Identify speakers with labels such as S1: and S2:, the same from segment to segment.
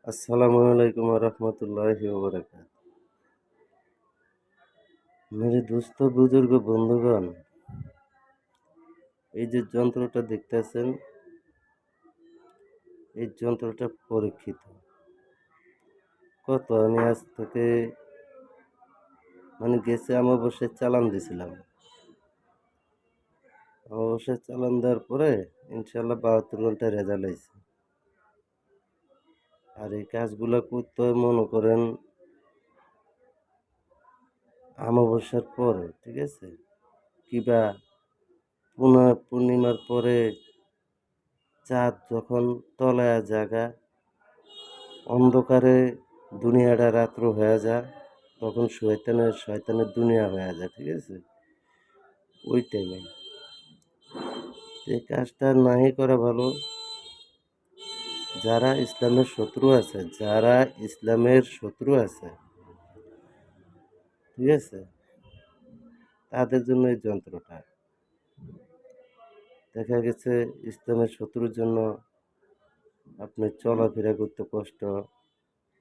S1: अस्सलामु अलैकुम वरहमतुल्लाहि वबरकात। मेरे दोस्तों बुजुर्ग বন্ধুগণ, এই যে যন্ত্রটা দেখতেছেন, এই যন্ত্রটা পরীক্ষিত। আমি আজ থেকে গেছে অমাবস্যায় চালান দিছিলাম। অমাবস্যায় চালান দেওয়ার পরে ইনশাআল্লাহ ৭২ ঘন্টায় রেজাল্ট আইছে। আর এই কাজগুলা করতে হয় মনে করেন অমাবস্যার পরে, ঠিক আছে? কিবা পূর্ণিমার পরে চাঁদ যখন তলায়া জাগা, অন্ধকারে দুনিয়াটা রাত্র হয়ে যায়, তখন শয়তানের দুনিয়া হয়ে যায়, ঠিক আছে? ওই টাইমে এই কাজটা নাহি করা ভালো। যারা ইসলামের শত্রু আছে, ঠিক আছে, তাদের জন্য এই যন্ত্রটা। দেখা গেছে ইসলামের শত্রুর জন্য আপনি চলাফেরা করতে কষ্ট,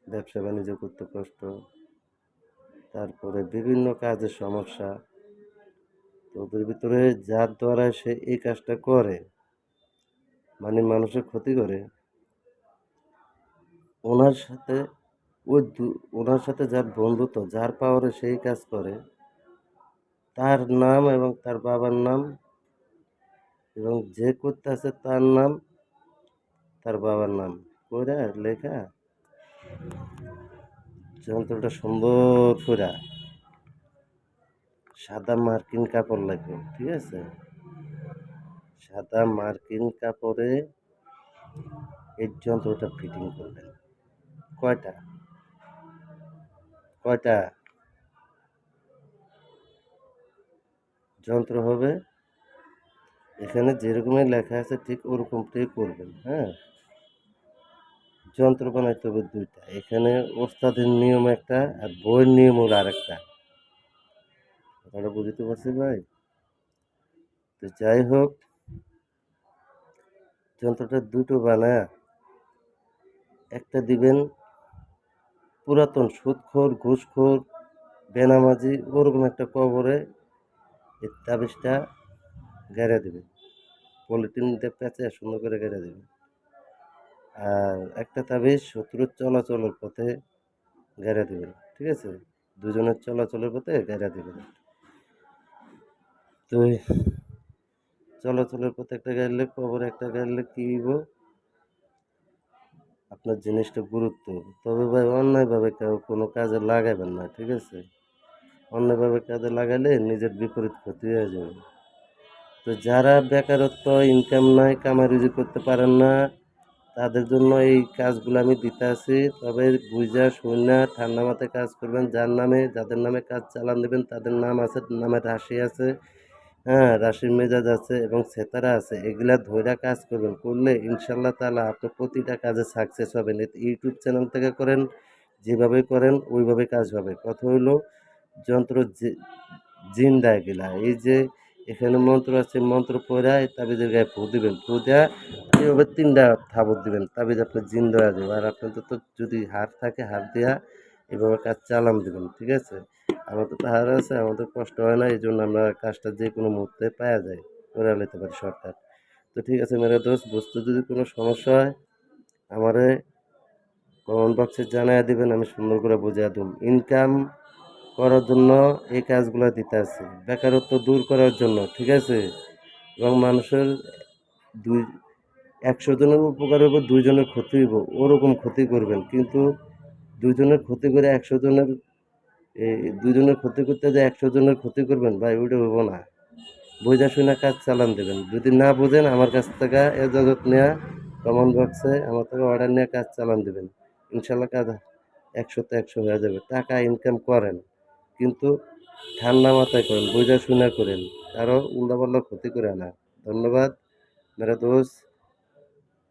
S1: ব্যবসা বাণিজ্য করতে কষ্ট, তারপরে বিভিন্ন কাজের সমস্যা। তো ওদের ভিতরে যার দ্বারা সে এই কাজটা করে, মানুষের ক্ষতি করে, ওনার সাথে ওনার সাথে যার বন্ধুত্ব, যার পাওয়ারে সেই কাজ করে, তার নাম এবং তার বাবার নাম এবং যে করতেছে তার নাম, তার বাবার নাম কইরা লেখা যন্ত্রটা সুন্দর করে সাদা মার্কিন কাপড় লাগবে, ঠিক আছে? সাদা মার্কিন কাপড়ে এই যন্ত্রটা ফিটিং করবেন। কয়টা কয়টা যন্ত্র হবে, এখানে যেরকমই লেখা আছে ঠিক ওরকমটাই করবেন। হ্যাঁ, যন্ত্র বানাইতে হবে দুইটা। এখানে ওস্তাদের নিয়ম একটা আর বইয়ের নিয়ম হলো আরেকটা। কথাটা বুঝতে পারছি ভাই? তো যাই হোক, যন্ত্রটা দুটো বানায় একটা দিবেন পুরাতন সুদখোর, ঘুষখোর, বেনামাজি ওরকম একটা কবরে এই তাবিজটা গেড়ে দেবেন। পলিথিন দিয়ে পেঁচে সুন্দর করে গেড়ে দেবেন। আর একটা তাবিজ শত্রুর চলাচলের পথে গেড়ে দেবেন, ঠিক আছে? দুজনের চলাচলের পথে গেড়ে দেবেন। তো চলাচলের পথে একটা গাড়লে, কবরে একটা গাড়লে কি হইব, আপনার জিনিসটা গুরুত্ব। তবে ভাই অন্যায়ভাবে কেউ কোনো কাজে লাগাবেন না, ঠিক আছে? অন্যভাবে কাজে লাগালে নিজের বিপরীত ক্ষতি হয়ে যাবে। তো যারা বেকারত্ব, ইনকাম নাই, কামাই রুজি করতে পারেন না, তাদের জন্য এই কাজগুলো আমি দিতে আছি। তবে বুঝা শুনা ঠান্ডা মাথায় কাজ করবেন। যাদের নামে কাজ চালান দেবেন তাদের নাম আছে, নামের রাশি আছে, হ্যাঁ, রাশির মেজাজ আছে এবং সেতারা আছে। এগুলা ধইরা কাজ করবেন। করলে ইনশাআল্লাহ তাআলা আপনি প্রতিটা কাজে সাকসেস হবেন। ইউটিউব চ্যানেল থেকে করেন, যেভাবে করেন ওইভাবে কাজ হবে। কথা হইলো যন্ত্র জিন্দা এগুলা। এই যে এখানে মন্ত্র আছে, মন্ত্র পইড়া এই তাবিজের গায়ে ফু দিবেন। ফু দিয়া এভাবে ৩ টা থাবত দিবেন। তাবিজ আপনার জিন্দা হয়ে যাবে। আর আপনাদের তো যদি হাত থাকে হাত দিয়া এভাবে কাজ চালান দিবেন, ঠিক আছে? আমাদের তো হার আছে, আমাদের কষ্ট হয় না, এইজন্য আমরা কাজটা যেকোনো মুহূর্তে পায়া যাই, করে লইতে পারি শর্টকাট। তো ঠিক আছে মেরা দোস্ত, বুঝতে যদি কোনো সমস্যা হয় আমারে কমেন্ট বক্সে জানাইয়া দিবেন, আমি সুন্দর করে বুঝাইয়া দিম। ইনকাম করার জন্য এই কাজগুলো দিতে আছে, বেকারত্ব দূর করার জন্য, ঠিক আছে? এবং মানুষের দুই ১০০ জনের উপকার হইব, ২ জনের ক্ষতি হইব, ওরকম ক্ষতি করবেন। কিন্তু ২ জনের ক্ষতি করে ১০০ জনের ২ জনের ক্ষতি করতে যেয়ে ১০০ জনের ক্ষতি করবেন, ভাই ওইটা হইব না। বুইঝা শুইনা কাজ চালান দিবেন। যদি না বুঝেন আমার কাছ থেকে এজাজত নেয়া কমেন্ট বক্সে আমার থেকে অর্ডার নিয়ে কাজ চালান দিবেন। ইনশাআল্লাহ কাজ ১০০ তে ১০০ হয়ে যাবে। টাকা ইনকাম করেন, কিন্তু ঠান্ডা মাথায় করেন, বুঝা শুনা করেন, কারো উল্টাপাল্টা ক্ষতি করে না। ধন্যবাদ মেরা দোস্ত।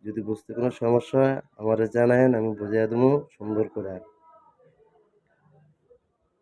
S1: যদি বুঝতে কোনো সমস্যা হয় আমারে জানায়েন, আমি বুঝাইয়া দিমু সুন্দর করে।